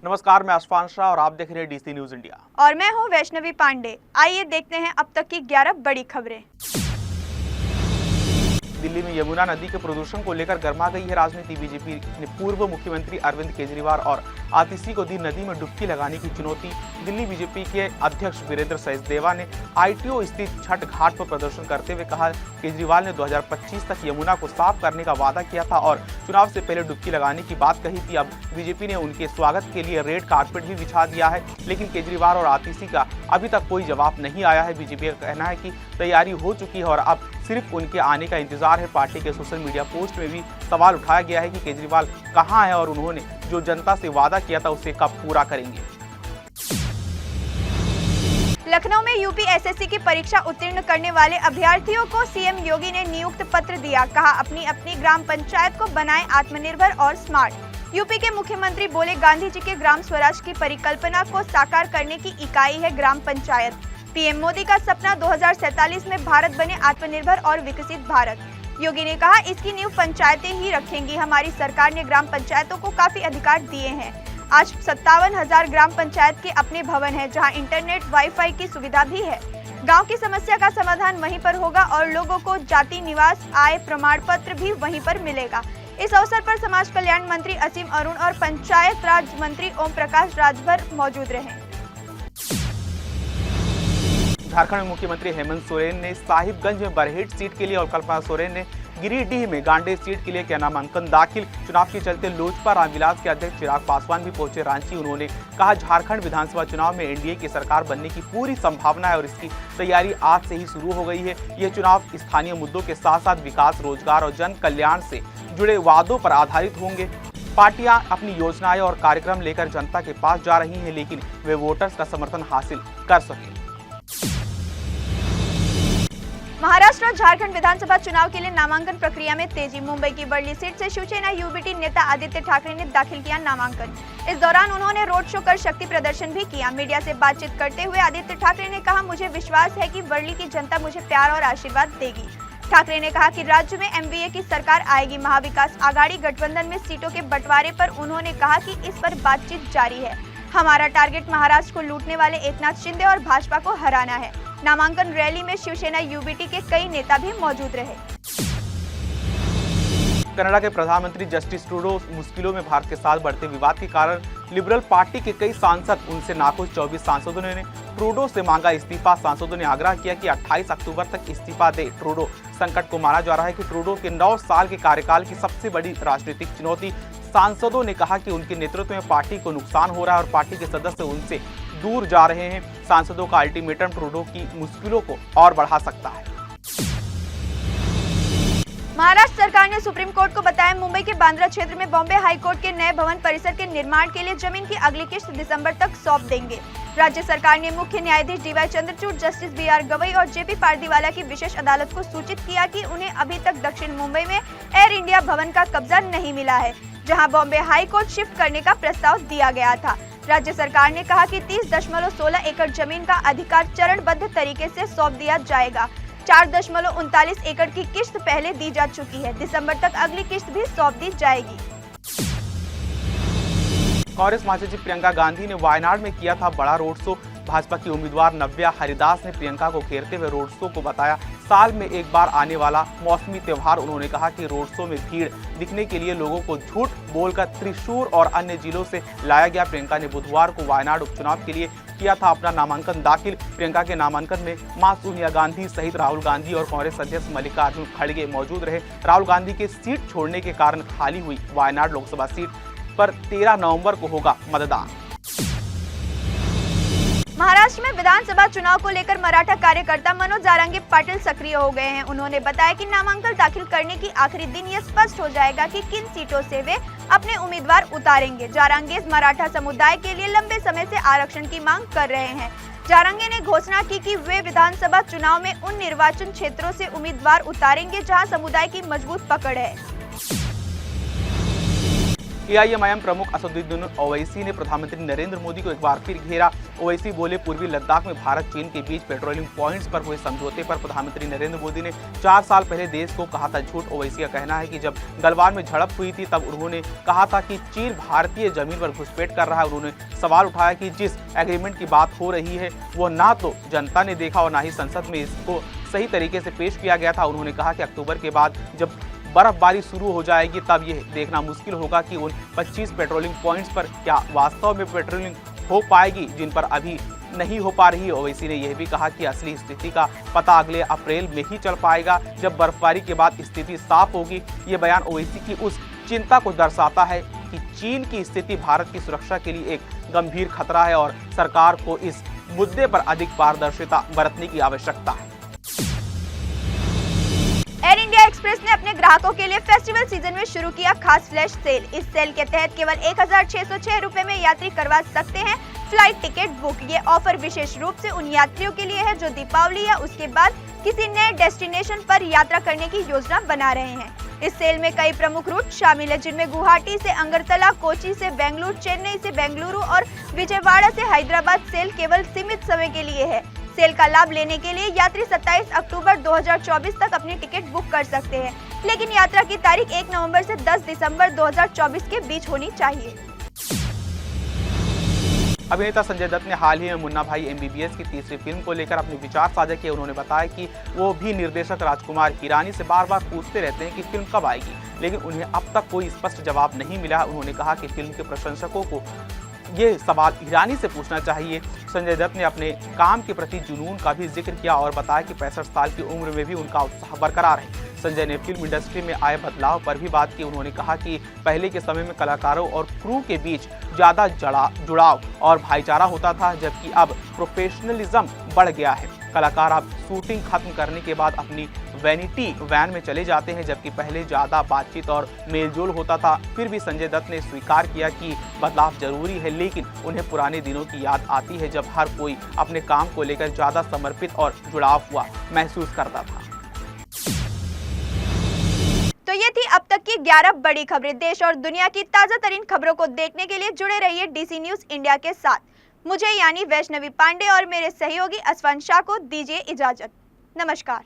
नमस्कार, मैं अशफान शाह और आप देख रहे हैं डीसी न्यूज इंडिया। और मैं हूं वैष्णवी पांडे। आइए देखते हैं अब तक की 11 बड़ी खबरें। दिल्ली में यमुना नदी के प्रदूषण को लेकर गर्मा गई है राजनीति। बीजेपी ने पूर्व मुख्यमंत्री अरविंद केजरीवाल और आतिशी को दी नदी में डुबकी लगाने की चुनौती। दिल्ली बीजेपी के अध्यक्ष वीरेंद्र सचदेवा ने आईटीओ स्थित छठ घाट पर प्रदर्शन करते हुए कहा, केजरीवाल ने 2025 तक यमुना को साफ करने का वादा किया था और चुनाव से पहले डुबकी लगाने की बात कही थी। अब बीजेपी ने उनके स्वागत के लिए रेड कारपेट भी बिछा दिया है, लेकिन केजरीवाल और आतिशी का अभी तक कोई जवाब नहीं आया है। बीजेपी का कहना है कि तैयारी हो चुकी है और अब सिर्फ उनके आने का इंतजार है। पार्टी के सोशल मीडिया पोस्ट में भी सवाल उठाया गया है कि केजरीवाल कहां है और उन्होंने जो जनता से वादा किया था उसे कब पूरा करेंगे। लखनऊ में यूपी एसएससी की परीक्षा उत्तीर्ण करने वाले अभ्यर्थियों को सीएम योगी ने नियुक्त पत्र दिया। कहा, अपनी अपनी ग्राम पंचायत को बनाएं आत्मनिर्भर और स्मार्ट। यूपी के मुख्यमंत्री बोले, गांधी जी के ग्राम स्वराज की परिकल्पना को साकार करने की इकाई है ग्राम पंचायत। पीएम मोदी का सपना 2047 में भारत बने आत्मनिर्भर और विकसित भारत। योगी ने कहा, इसकी नींव पंचायतें ही रखेंगी। हमारी सरकार ने ग्राम पंचायतों को काफी अधिकार दिए हैं। आज 57,000 ग्राम पंचायत के अपने भवन हैं, जहां इंटरनेट वाईफाई की सुविधा भी है। गांव की समस्या का समाधान वहीं पर होगा और लोगों को जाति, निवास, आय प्रमाण पत्र भी वहीं पर मिलेगा। इस अवसर पर समाज कल्याण मंत्री असीम अरुण और पंचायत राज मंत्री ओम प्रकाश राजभर मौजूद रहे। झारखंड में मुख्यमंत्री हेमंत सोरेन ने साहिबगंज में बरहेट सीट के लिए और कल्पना सोरेन ने गिरिडीह में गांडे सीट के लिए किया नामांकन दाखिल। चुनाव के चलते लोजपा रामविलास के अध्यक्ष चिराग पासवान भी पहुंचे रांची। उन्होंने कहा, झारखंड विधानसभा चुनाव में एनडीए की सरकार बनने की पूरी संभावना है और इसकी तैयारी आज से ही शुरू हो गई है। यह चुनाव स्थानीय मुद्दों के साथ साथ विकास, रोजगार और जन कल्याण से जुड़े वादों पर आधारित होंगे। पार्टियां अपनी योजनाएं और कार्यक्रम लेकर जनता के पास जा रही हैं, लेकिन वे वोटर्स का समर्थन हासिल कर सकें। महाराष्ट्र और झारखंड विधानसभा चुनाव के लिए नामांकन प्रक्रिया में तेजी। मुंबई की वर्ली सीट से शिवसेना यूबीटी नेता आदित्य ठाकरे ने दाखिल किया नामांकन। इस दौरान उन्होंने रोड शो कर शक्ति प्रदर्शन भी किया। मीडिया से बातचीत करते हुए आदित्य ठाकरे ने कहा, मुझे विश्वास है कि वर्ली की जनता मुझे प्यार और आशीर्वाद देगी। ठाकरे ने कहा कि राज्य में एमवीए की सरकार आएगी। महाविकास आघाड़ी गठबंधन में सीटों के बंटवारे पर उन्होंने कहा कि इस पर बातचीत जारी है। हमारा टारगेट महाराष्ट्र को लूटने वाले एकनाथ शिंदे और भाजपा को हराना है। नामांकन रैली में शिवसेना यूबीटी के कई नेता भी मौजूद रहे। कनाडा के प्रधानमंत्री जस्टिन ट्रूडो मुश्किलों में भारत के साथ बढ़ते विवाद के कारण लिबरल पार्टी के कई सांसद उनसे नाखुश। 24 सांसदों ने ट्रूडो से मांगा इस्तीफा। सांसदों ने आग्रह किया कि 28 अक्टूबर तक इस्तीफा दे। ट्रूडो संकट को माना जा रहा है कि ट्रूडो के 9 साल के कार्यकाल की सबसे बड़ी राजनीतिक चुनौती। सांसदों ने कहा कि उनके नेतृत्व में पार्टी को नुकसान हो रहा है और पार्टी के सदस्य उनसे दूर जा रहे हैं। सांसदों का अल्टीमेटम ट्रूडो की मुश्किलों को और बढ़ा सकता है। महाराष्ट्र सरकार ने सुप्रीम कोर्ट को बताया, मुंबई के बांद्रा क्षेत्र में बॉम्बे हाई कोर्ट के नए भवन परिसर के निर्माण के लिए जमीन की अगली किस्त दिसंबर तक सौंप देंगे। राज्य सरकार ने मुख्य न्यायाधीश DY Chandrachud, justice BR Gavai और जेपी पारदीवाला की विशेष अदालत को सूचित किया कि उन्हें अभी तक दक्षिण मुंबई में एयर इंडिया भवन का कब्जा नहीं मिला है, जहां बॉम्बे हाई कोर्ट शिफ्ट करने का प्रस्ताव दिया गया था। राज्य सरकार ने कहा कि 30.16 एकड़ जमीन का अधिकार चरणबद्ध तरीके से सौंप दिया जाएगा। 4.39 एकड़ की किस्त पहले दी जा चुकी है। दिसंबर तक अगली किस्त भी सौंप दी जाएगी। कांग्रेस महासचिव प्रियंका गांधी ने वायनाड में किया था बड़ा रोड शो। भाजपा की उम्मीदवार नव्या हरिदास ने प्रियंका को घेरते हुए रोड शो को बताया साल में एक बार आने वाला मौसमी त्योहार। उन्होंने कहा कि रोड शो में भीड़ दिखने के लिए लोगों को झूठ बोलकर त्रिशूर और अन्य जिलों से लाया गया। प्रियंका ने बुधवार को वायनाड उपचुनाव के लिए किया था अपना नामांकन दाखिल। प्रियंका के नामांकन में मां सोनिया गांधी सहित राहुल गांधी और कांग्रेस अध्यक्ष मल्लिकार्जुन खड़गे मौजूद रहे। राहुल गांधी के सीट छोड़ने के कारण खाली हुई वायनाड लोकसभा सीट पर 13 नवंबर को होगा मतदान। महाराष्ट्र में विधानसभा चुनाव को लेकर मराठा कार्यकर्ता मनोज जारंगे पाटिल सक्रिय हो गए हैं। उन्होंने बताया कि नामांकन दाखिल करने की आखिरी दिन यह स्पष्ट हो जाएगा कि किन सीटों से वे अपने उम्मीदवार उतारेंगे। जारंगे मराठा समुदाय के लिए लंबे समय से आरक्षण की मांग कर रहे हैं। जारंगे ने घोषणा की कि वे विधानसभा चुनाव में उन निर्वाचन क्षेत्रों से उम्मीदवार उतारेंगे जहां समुदाय की मजबूत पकड़ है। एआईएमआईएम प्रमुख असदुद्दीन ओवैसी ने प्रधानमंत्री नरेंद्र मोदी को एक बार फिर घेरा। ओवैसी बोले, पूर्वी लद्दाख में भारत चीन के बीच पेट्रोलिंग पॉइंट्स पर हुए समझौते पर प्रधानमंत्री नरेंद्र मोदी ने 4 साल पहले देश को कहा था झूठ। ओवैसी का कहना है कि जब गलवान में झड़प हुई थी तब उन्होंने कहा था कि चीन भारतीय जमीन पर घुसपैठ कर रहा है। उन्होंने सवाल उठाया कि जिस एग्रीमेंट की बात हो रही है वो ना तो जनता ने देखा और ना ही संसद में इसको सही तरीके से पेश किया गया था। उन्होंने कहा कि अक्टूबर के बाद जब बर्फबारी शुरू हो जाएगी तब यह देखना मुश्किल होगा कि उन 25 पेट्रोलिंग पॉइंट्स पर क्या वास्तव में पेट्रोलिंग हो पाएगी जिन पर अभी नहीं हो पा रही। ओवैसी ने यह भी कहा कि असली स्थिति का पता अगले अप्रैल में ही चल पाएगा जब बर्फबारी के बाद स्थिति साफ होगी। ये बयान ओवैसी की उस चिंता को दर्शाता है कि चीन की स्थिति भारत की सुरक्षा के लिए एक गंभीर खतरा है और सरकार को इस मुद्दे पर अधिक पारदर्शिता बरतने की आवश्यकता है। एयर इंडिया एक्सप्रेस ने अपने ग्राहकों के लिए फेस्टिवल सीजन में शुरू किया खास फ्लैश सेल। इस सेल के तहत केवल 1606 रुपए में यात्री करवा सकते हैं फ्लाइट टिकट बुक। ये ऑफर विशेष रूप से उन यात्रियों के लिए है जो दीपावली या उसके बाद किसी नए डेस्टिनेशन पर यात्रा करने की योजना बना रहे हैं। इस सेल में कई प्रमुख रूट शामिल है जिनमें गुवाहाटी से अगरतला, कोची से बेंगलुरु, चेन्नई से बेंगलुरु और विजयवाड़ा से हैदराबाद सेल केवल सीमित समय के लिए है। सेल का लाभ लेने के लिए यात्री 27 अक्टूबर 2024 तक अपनी टिकट बुक कर सकते हैं, लेकिन यात्रा की तारीख 1 नवंबर से 10 दिसंबर 2024 के बीच होनी चाहिए। अभिनेता संजय दत्त ने हाल ही में मुन्ना भाई एमबीबीएस की तीसरी फिल्म को लेकर अपने विचार साझा किए। उन्होंने बताया कि वो भी निर्देशक राजकुमार हिरानी से बार-बार पूछते रहते हैं कि फिल्म कब आएगी, लेकिन उन्हें अब तक कोई स्पष्ट जवाब नहीं मिला। उन्होंने कहा कि फिल्म के प्रशंसकों को ये सवाल हिरानी से पूछना चाहिए। संजय दत्त ने अपने काम के प्रति जुनून का भी जिक्र किया और बताया कि 65 साल की उम्र में भी उनका उत्साह बरकरार है। संजय ने फिल्म इंडस्ट्री में आए बदलाव पर भी बात की। उन्होंने कहा कि पहले के समय में कलाकारों और क्रू के बीच ज़्यादा जुड़ाव और भाईचारा होता था, जबकि अब प्रोफेशनलिज्म बढ़ गया है। कलाकार अब शूटिंग खत्म करने के बाद अपनी वैनिटी वैन में चले जाते हैं, जबकि पहले ज़्यादा बातचीत और मेलजोल होता था। फिर भी संजय दत्त ने स्वीकार किया कि बदलाव जरूरी है, लेकिन उन्हें पुराने दिनों की याद आती है जब हर कोई अपने काम को लेकर ज़्यादा समर्पित और जुड़ाव हुआ महसूस करता था। तो ये थी अब तक की 11 बड़ी खबरें। देश और दुनिया की ताजा तरीन खबरों को देखने के लिए जुड़े रहिए डीसी न्यूज इंडिया के साथ। मुझे यानी वैष्णवी पांडे और मेरे सहयोगी असफान शाह को दीजिए इजाजत। नमस्कार।